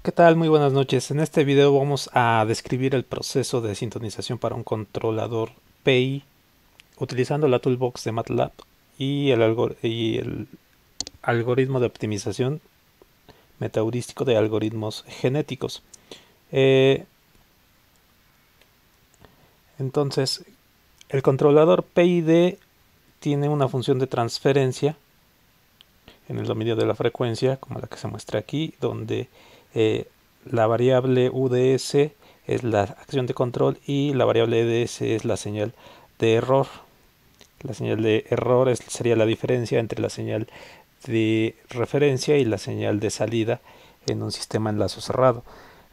¿qué tal? Muy buenas noches. En este video vamos a describir el proceso de sintonización para un controlador PI utilizando la toolbox de MATLAB y el algoritmo de optimización metaheurístico de algoritmos genéticos. Eh, entonces, el controlador PID tiene una función de transferencia en el dominio de la frecuencia, como la que se muestra aquí, donde eh, la variable UDS es la acción de control y la variable EDS es la señal de error. La señal de error sería la diferencia entre la señal de referencia y la señal de salida en un sistema enlazo cerrado.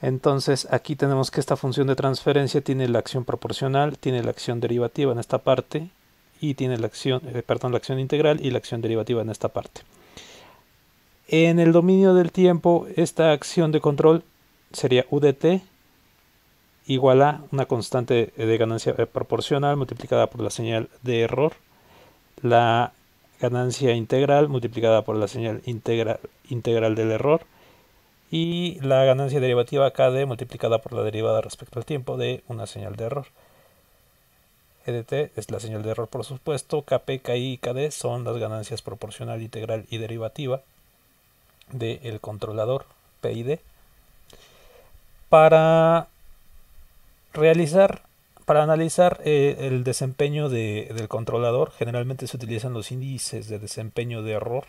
Entonces aquí tenemos que esta función de transferencia tiene la acción proporcional, tiene la acción derivativa en esta parte y tiene la acción, la acción integral y la acción derivativa en esta parte. En el dominio del tiempo, esta acción de control sería UDT igual a una constante de ganancia proporcional multiplicada por la señal de error, la ganancia integral multiplicada por la señal integral del error y la ganancia derivativa KD multiplicada por la derivada respecto al tiempo de una señal de error. EDT es la señal de error, por supuesto. KP, KI y KD son las ganancias proporcional, integral y derivativa del controlador PID. Para analizar el desempeño del controlador, generalmente se utilizan los índices de desempeño de error.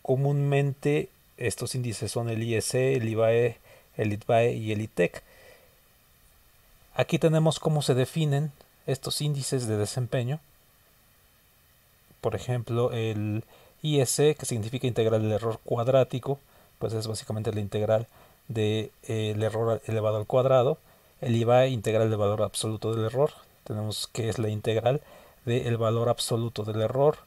Comúnmente estos índices son el IEC, el IVAE, el ITVAE y el ITEC. Aquí tenemos cómo se definen estos índices de desempeño. Por ejemplo, el IEC, que significa integral del error cuadrático, pues es básicamente la integral del error elevado al cuadrado. El IVAE, integral del valor absoluto del error. Tenemos que es la integral del valor absoluto del error,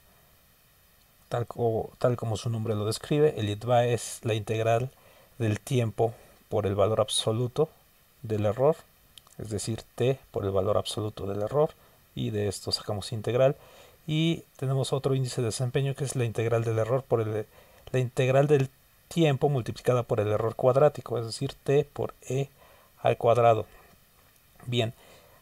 tal como su nombre lo describe. El ITVAE es la integral del tiempo por el valor absoluto del error, es decir, t por el valor absoluto del error, y de esto sacamos integral. Y tenemos otro índice de desempeño que es la integral del error por la integral del tiempo multiplicada por el error cuadrático, es decir, t por e al cuadrado. Bien,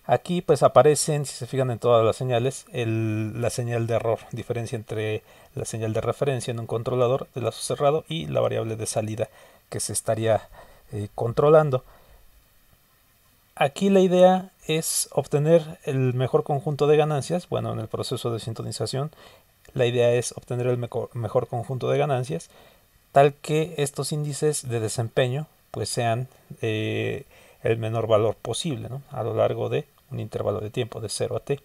aquí pues aparecen, si se fijan en todas las señales, la señal de error, diferencia entre la señal de referencia en un controlador de lazo cerrado y la variable de salida que se estaría controlando. Aquí la idea es obtener el mejor conjunto de ganancias. Bueno, en el proceso de sintonización la idea es obtener el mejor conjunto de ganancias, tal que estos índices de desempeño pues sean el menor valor posible, ¿no?, a lo largo de un intervalo de tiempo de 0 a t.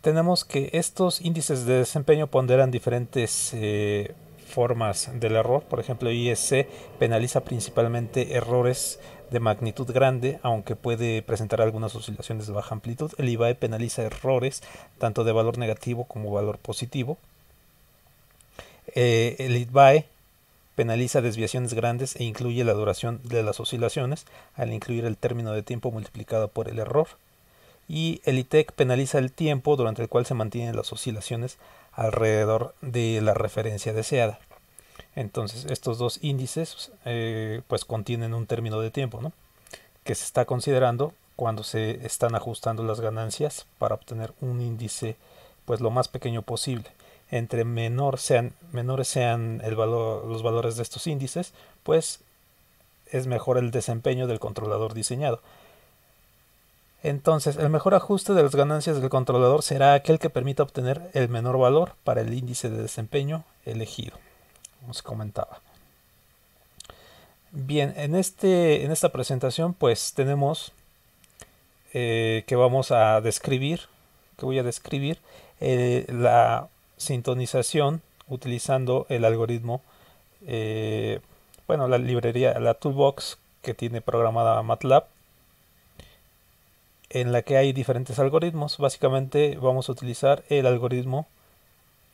Tenemos que estos índices de desempeño ponderan diferentes formas del error. Por ejemplo, ISC penaliza principalmente errores de magnitud grande, aunque puede presentar algunas oscilaciones de baja amplitud. El IVAE penaliza errores tanto de valor negativo como valor positivo. El ITVAE penaliza desviaciones grandes e incluye la duración de las oscilaciones al incluir el término de tiempo multiplicado por el error. Y el ITEC penaliza el tiempo durante el cual se mantienen las oscilaciones alrededor de la referencia deseada. Entonces estos dos índices pues contienen un término de tiempo, ¿no?, que se está considerando cuando se están ajustando las ganancias para obtener un índice pues lo más pequeño posible. Entre menores sean los valores de estos índices, pues es mejor el desempeño del controlador diseñado. Entonces, el mejor ajuste de las ganancias del controlador será aquel que permita obtener el menor valor para el índice de desempeño elegido, como se comentaba. Bien, en esta presentación pues tenemos que voy a describir la sintonización utilizando el algoritmo, la librería, la toolbox que tiene programada MATLAB, en la que hay diferentes algoritmos. Básicamente vamos a utilizar el algoritmo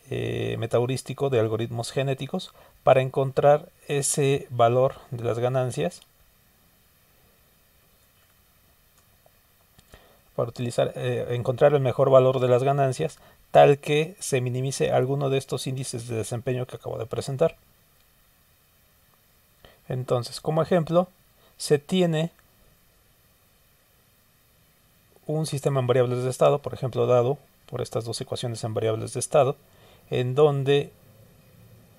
metaheurístico de algoritmos genéticos para encontrar ese valor de las ganancias, para encontrar el mejor valor de las ganancias tal que se minimice alguno de estos índices de desempeño que acabo de presentar. Entonces, como ejemplo, se tiene un sistema en variables de estado, por ejemplo, dado por estas dos ecuaciones en variables de estado, en donde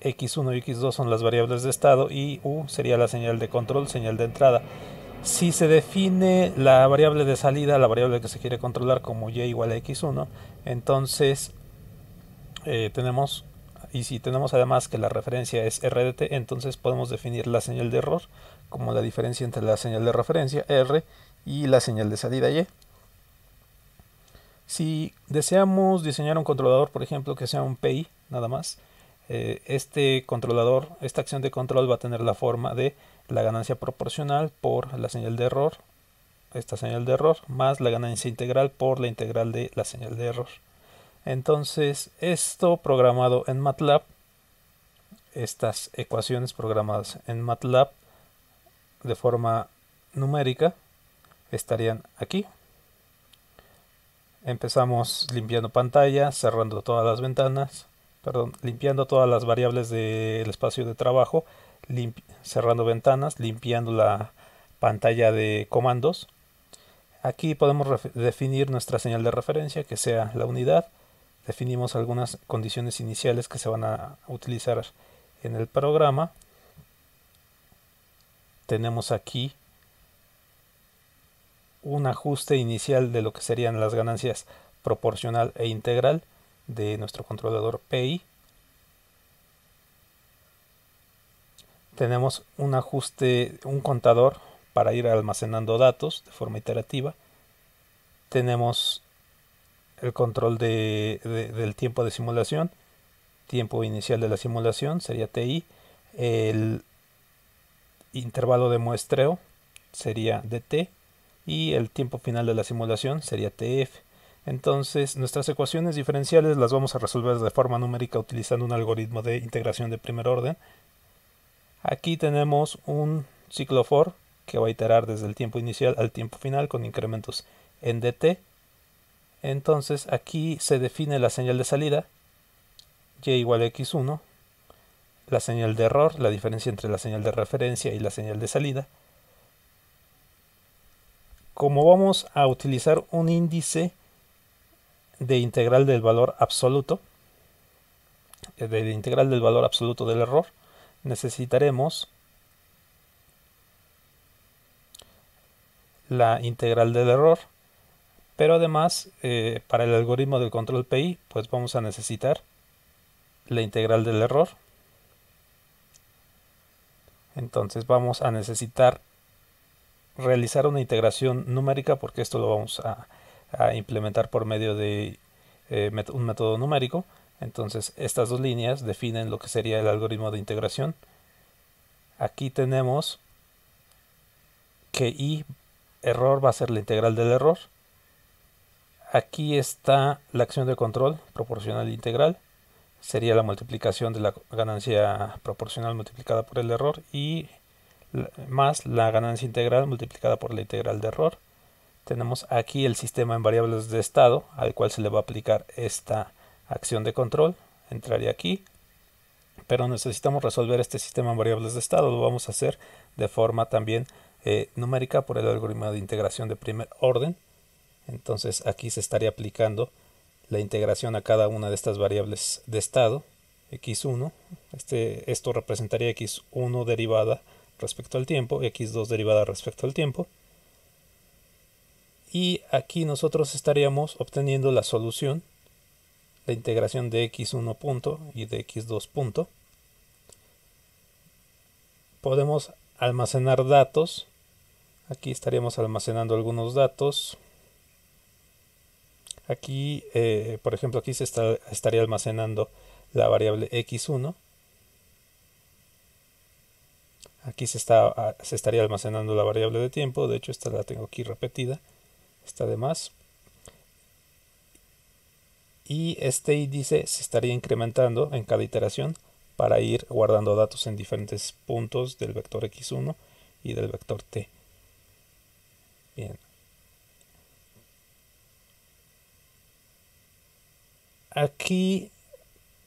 x1 y x2 son las variables de estado y u sería la señal de control, señal de entrada. Si se define la variable de salida, la variable que se quiere controlar como y igual a x1, entonces tenemos, y si tenemos además que la referencia es r de t, entonces podemos definir la señal de error como la diferencia entre la señal de referencia r y la señal de salida y. Si deseamos diseñar un controlador, por ejemplo, que sea un PI nada más, este controlador, esta acción de control va a tener la forma de la ganancia proporcional por la señal de error, esta señal de error, más la ganancia integral por la integral de la señal de error. Entonces, esto programado en MATLAB, estas ecuaciones programadas en MATLAB de forma numérica, estarían aquí. Empezamos limpiando pantalla, cerrando todas las ventanas, limpiando todas las variables del espacio de trabajo, cerrando ventanas, limpiando la pantalla de comandos. Aquí podemos definir nuestra señal de referencia, que sea la unidad. Definimos algunas condiciones iniciales que se van a utilizar en el programa. Tenemos aquí un ajuste inicial de lo que serían las ganancias proporcional e integral de nuestro controlador PI. Tenemos un ajuste, un contador para ir almacenando datos de forma iterativa. Tenemos el control del tiempo de simulación, tiempo inicial de la simulación sería TI, el intervalo de muestreo sería DT y el tiempo final de la simulación sería TF. Entonces nuestras ecuaciones diferenciales las vamos a resolver de forma numérica utilizando un algoritmo de integración de primer orden. Aquí tenemos un ciclo for que va a iterar desde el tiempo inicial al tiempo final con incrementos en dt. Entonces aquí se define la señal de salida, y igual a x1, la señal de error, la diferencia entre la señal de referencia y la señal de salida. Como vamos a utilizar un índice de integral del valor absoluto, de integral del valor absoluto del error, necesitaremos la integral del error, pero además para el algoritmo del control PI pues vamos a necesitar la integral del error. Entonces vamos a necesitar realizar una integración numérica porque esto lo vamos a implementar por medio de un método numérico. Entonces estas dos líneas definen lo que sería el algoritmo de integración. Aquí tenemos que i error va a ser la integral del error. Aquí está la acción de control proporcional integral. Sería la multiplicación de la ganancia proporcional multiplicada por el error y más la ganancia integral multiplicada por la integral de error. Tenemos aquí el sistema en variables de estado al cual se le va a aplicar esta acción de control. Entraría aquí, pero necesitamos resolver este sistema en variables de estado. Lo vamos a hacer de forma también numérica por el algoritmo de integración de primer orden. Entonces aquí se estaría aplicando la integración a cada una de estas variables de estado. x1, esto representaría x1 derivada respecto al tiempo, x2 derivada respecto al tiempo. Y aquí nosotros estaríamos obteniendo la solución, la integración de x1 punto y de x2 punto. Podemos almacenar datos. Aquí estaríamos almacenando algunos datos. Aquí, por ejemplo, aquí se estaría almacenando la variable x1. Aquí se estaría almacenando la variable de tiempo. De hecho, esta la tengo aquí repetida. Está de más. Y este índice se estaría incrementando en cada iteración para ir guardando datos en diferentes puntos del vector x1 y del vector t. Bien. Aquí,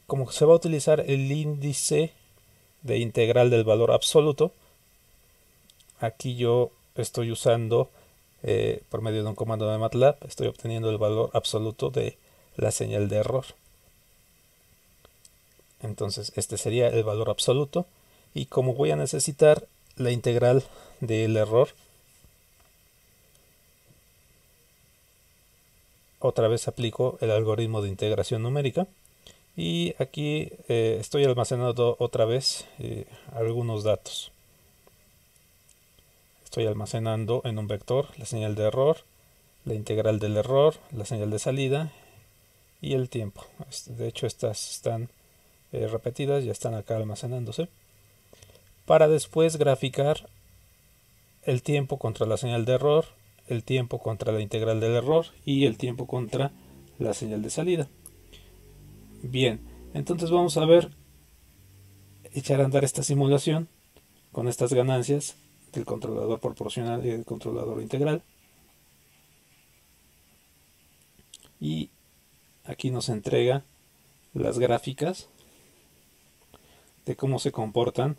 como se va a utilizar el índice de integral del valor absoluto, aquí yo estoy usando por medio de un comando de MATLAB, estoy obteniendo el valor absoluto de la señal de error. Entonces este sería el valor absoluto, y como voy a necesitar la integral del error, otra vez aplico el algoritmo de integración numérica, y aquí estoy almacenando otra vez algunos datos. Estoy almacenando en un vector la señal de error, la integral del error, la señal de salida y el tiempo. De hecho, estas están repetidas, ya están acá almacenándose, para después graficar el tiempo contra la señal de error, el tiempo contra la integral del error y el tiempo contra la señal de salida. Bien, entonces vamos a ver, echar a andar esta simulación con estas ganancias del controlador proporcional y del controlador integral. Y aquí nos entrega las gráficas de cómo se comportan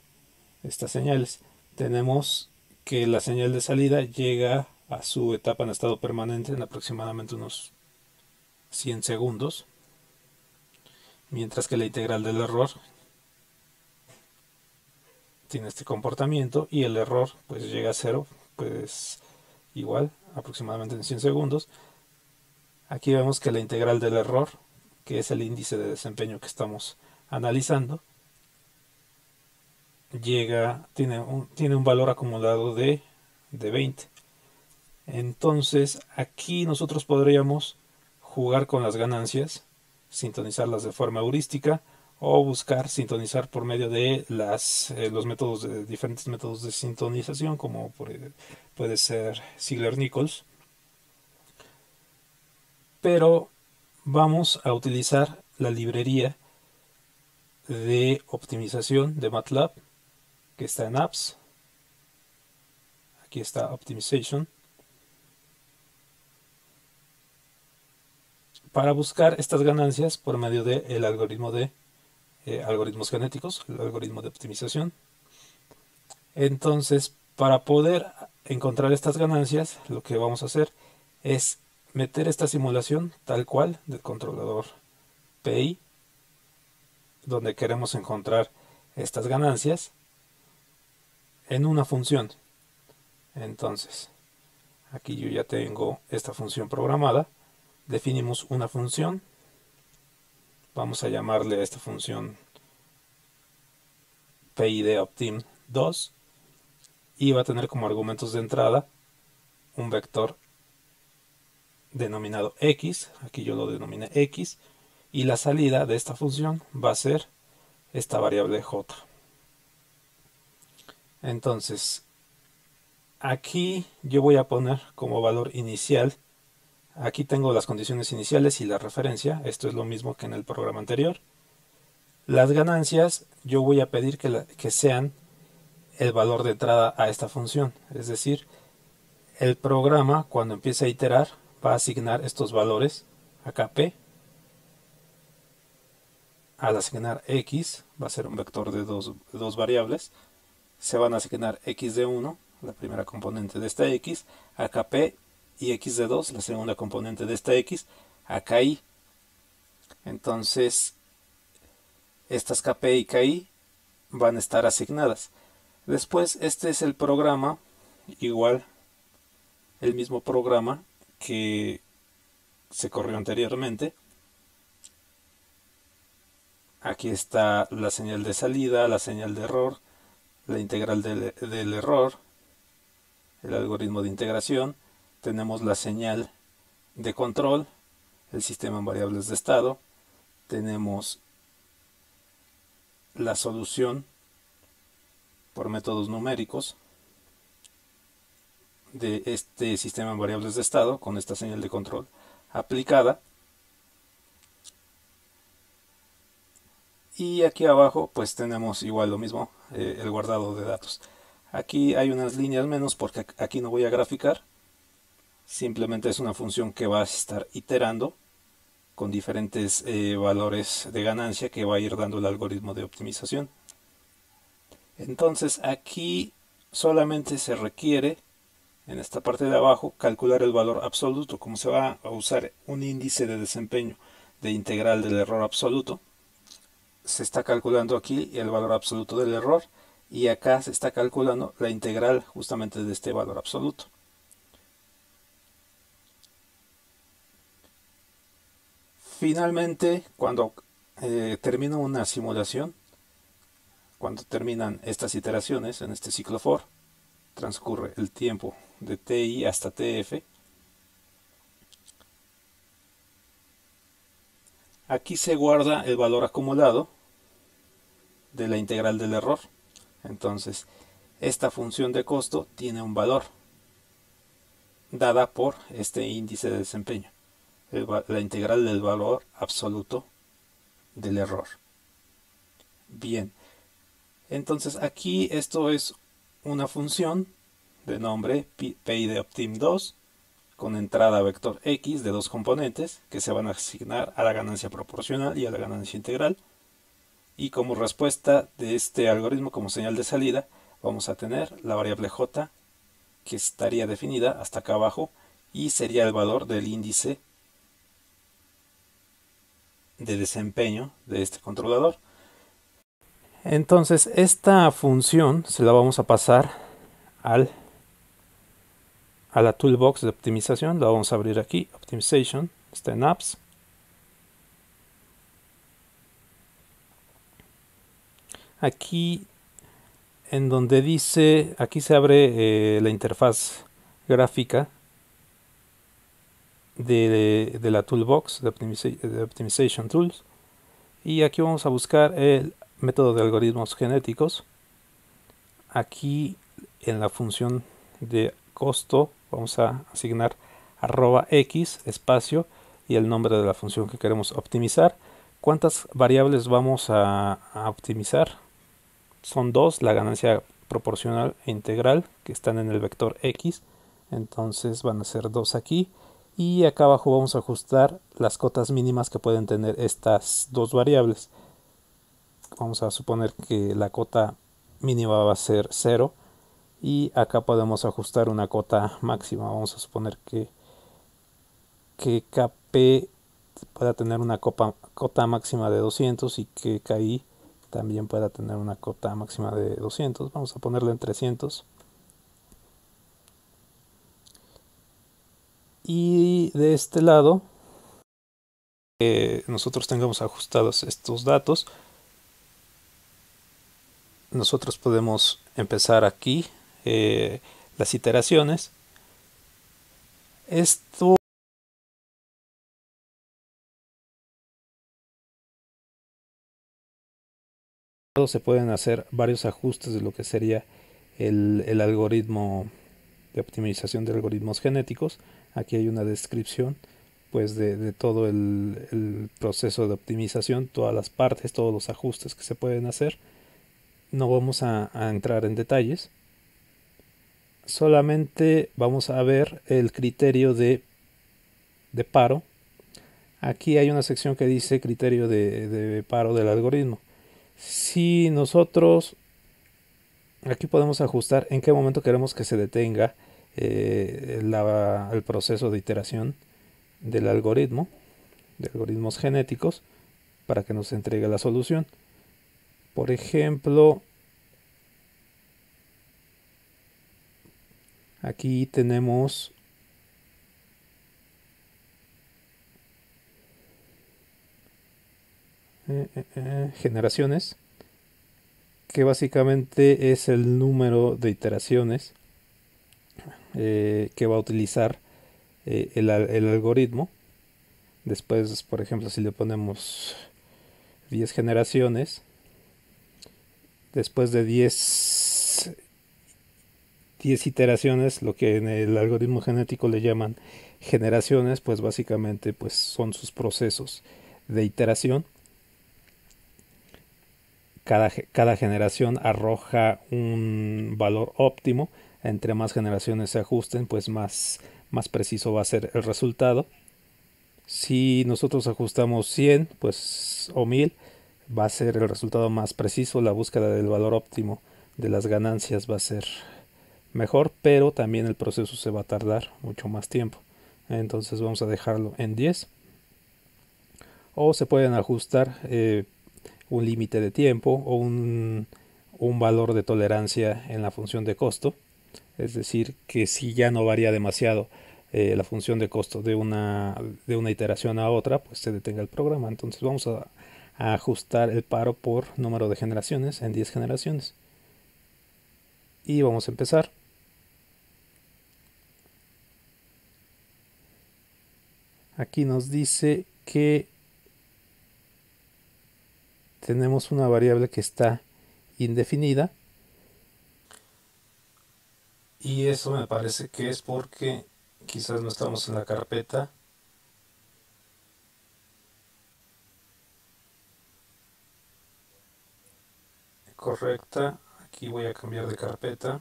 estas señales. Tenemos que la señal de salida llega a su etapa en estado permanente en aproximadamente unos 100 segundos, mientras que la integral del error tiene este comportamiento y el error pues llega a cero, pues igual aproximadamente en 100 segundos. Aquí vemos que la integral del error, que es el índice de desempeño que estamos analizando, tiene un valor acumulado de 20. Entonces aquí nosotros podríamos jugar con las ganancias, sintonizarlas de forma heurística, o buscar sintonizar por medio de los métodos diferentes métodos de sintonización, como puede ser Ziegler-Nichols. Pero vamos a utilizar la librería de optimización de MATLAB, que está en Apps. Aquí está Optimization, para buscar estas ganancias por medio del algoritmo de algoritmos genéticos, el algoritmo de optimización. Entonces, para poder encontrar estas ganancias, lo que vamos a hacer es meter esta simulación tal cual del controlador PI, donde queremos encontrar estas ganancias, en una función. Entonces, aquí yo ya tengo esta función programada. Definimos una función. Vamos a llamarle a esta función PIDOptim2, y va a tener como argumentos de entrada un vector denominado x, aquí yo lo denominé x, y la salida de esta función va a ser esta variable j. Entonces, aquí yo voy a poner como valor inicial, aquí tengo las condiciones iniciales y la referencia, esto es lo mismo que en el programa anterior. Las ganancias yo voy a pedir que sean el valor de entrada a esta función, es decir, el programa cuando empiece a iterar va a asignar estos valores, acá p, al asignar x, va a ser un vector de dos variables, se van a asignar x de 1, la primera componente de esta x, acá p, y x de 2, la segunda componente de esta x, acá y. Entonces, estas kp y ki van a estar asignadas. Después, este es el programa, igual, el mismo programa que se corrió anteriormente. Aquí está la señal de salida, la señal de error, la integral del error, el algoritmo de integración. Tenemos la señal de control, el sistema en variables de estado. Tenemos la solución por métodos numéricos de este sistema en variables de estado con esta señal de control aplicada. Y aquí abajo pues tenemos igual lo mismo, el guardado de datos. Aquí hay unas líneas menos porque aquí no voy a graficar, simplemente es una función que va a estar iterando con diferentes valores de ganancia que va a ir dando el algoritmo de optimización. Entonces aquí solamente se requiere en esta parte de abajo calcular el valor absoluto. Como se va a usar un índice de desempeño de integral del error absoluto, se está calculando aquí el valor absoluto del error y acá se está calculando la integral justamente de este valor absoluto. Finalmente, cuando termina una simulación, cuando terminan estas iteraciones en este ciclo for, transcurre el tiempo de ti hasta tf. Aquí se guarda el valor acumulado de la integral del error. Entonces, esta función de costo tiene un valor dada por este índice de desempeño, la integral del valor absoluto del error. Bien, entonces aquí esto es una función de nombre py de optim2 con entrada vector x de dos componentes que se van a asignar a la ganancia proporcional y a la ganancia integral. Y como respuesta de este algoritmo, como señal de salida, vamos a tener la variable j, que estaría definida hasta acá abajo, y sería el valor del índice de desempeño de este controlador. Entonces, esta función se la vamos a pasar a la toolbox de optimización. La vamos a abrir aquí, Optimization, está en Apps. Aquí en donde dice, aquí se abre la interfaz gráfica de la toolbox de Optimization Tools, y aquí vamos a buscar el método de algoritmos genéticos. Aquí en la función de costo vamos a asignar @x espacio y el nombre de la función que queremos optimizar. ¿Cuántas variables vamos a optimizar? Son dos, la ganancia proporcional e integral, que están en el vector x, entonces van a ser dos aquí, y acá abajo vamos a ajustar las cotas mínimas que pueden tener estas dos variables. Vamos a suponer que la cota mínima va a ser 0 y acá podemos ajustar una cota máxima. Vamos a suponer que kp pueda tener una cota máxima de 200 y que ki también pueda tener una cota máxima de 200. Vamos a ponerle en 300. Y de este lado, nosotros tengamos ajustados estos datos, nosotros podemos empezar aquí las iteraciones. Esto se pueden hacer varios ajustes de lo que sería el algoritmo de optimización de algoritmos genéticos. Aquí hay una descripción pues de todo el proceso de optimización, todas las partes, todos los ajustes que se pueden hacer. No vamos a entrar en detalles, solamente vamos a ver el criterio de paro. Aquí hay una sección que dice criterio de paro del algoritmo. Si nosotros aquí podemos ajustar en qué momento queremos que se detenga el proceso de iteración del algoritmo, de algoritmos genéticos, para que nos entregue la solución. Por ejemplo, aquí tenemos generaciones, que básicamente es el número de iteraciones que va a utilizar el algoritmo. Después, por ejemplo, si le ponemos 10 generaciones, después de 10 iteraciones, lo que en el algoritmo genético le llaman generaciones, pues básicamente pues son sus procesos de iteración. Cada generación arroja un valor óptimo. Entre más generaciones se ajusten, pues más preciso va a ser el resultado. Si nosotros ajustamos 100 pues, o 1000, va a ser el resultado más preciso. La búsqueda del valor óptimo de las ganancias va a ser mejor, pero también el proceso se va a tardar mucho más tiempo. Entonces vamos a dejarlo en 10, o se pueden ajustar un límite de tiempo o un valor de tolerancia en la función de costo. Es decir, que si ya no varía demasiado la función de costo de una iteración a otra, pues se detenga el programa. Entonces vamos a ajustar el paro por número de generaciones en 10 generaciones. Y vamos a empezar. Aquí nos dice que tenemos una variable que está indefinida. Y eso me parece que es porque quizás no estamos en la carpeta correcta. Aquí voy a cambiar de carpeta.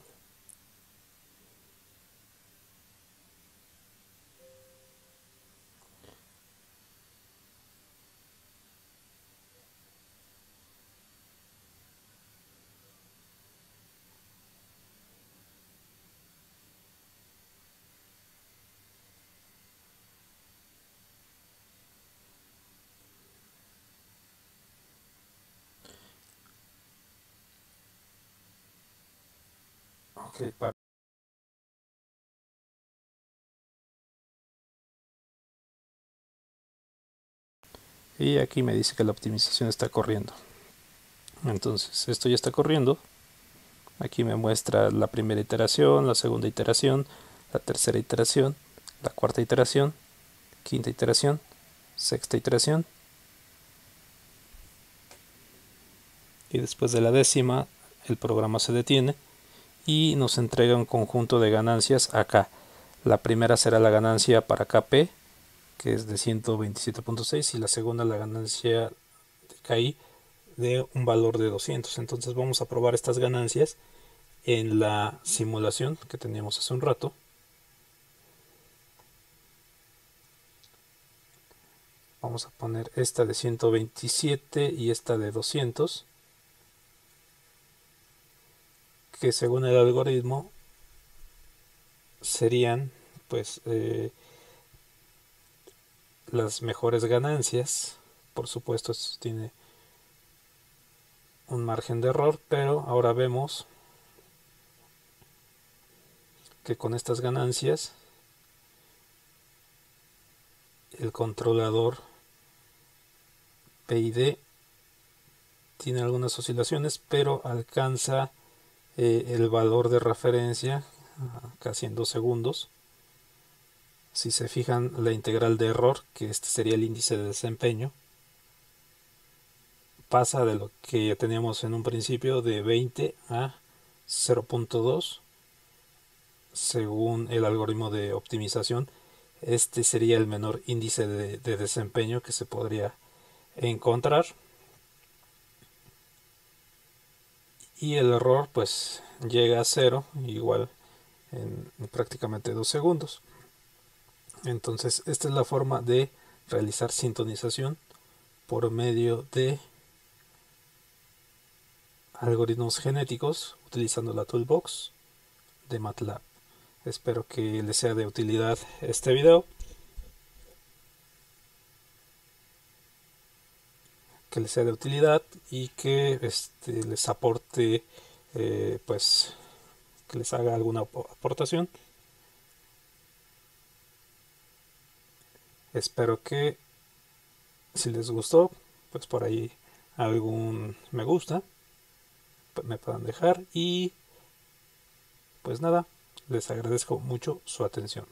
Okay, y aquí me dice que la optimización está corriendo. Entonces esto ya está corriendo. Aquí me muestra la primera iteración, la segunda iteración, la tercera iteración, la cuarta iteración, quinta iteración, sexta iteración. Y después de la décima el programa se detiene y nos entrega un conjunto de ganancias acá. La primera será la ganancia para KP, que es de 127.6, y la segunda la ganancia de KI de un valor de 200. Entonces vamos a probar estas ganancias en la simulación que teníamos hace un rato. Vamos a poner esta de 127 y esta de 200, que según el algoritmo serían pues las mejores ganancias. Por supuesto esto tiene un margen de error, pero ahora vemos que con estas ganancias el controlador PID tiene algunas oscilaciones, pero alcanza el valor de referencia casi en 2 segundos. Si se fijan, la integral de error, que este sería el índice de desempeño, pasa de lo que teníamos en un principio de 20 a 0.2 según el algoritmo de optimización. Este sería el menor índice de desempeño que se podría encontrar, y el error pues llega a 0 igual en prácticamente 2 segundos. Entonces esta es la forma de realizar sintonización por medio de algoritmos genéticos utilizando la toolbox de MATLAB. Espero que les sea de utilidad este video, y que les aporte, pues que les haga alguna aportación. Espero que, si les gustó, pues por ahí algún me gusta me puedan dejar, y pues nada, les agradezco mucho su atención.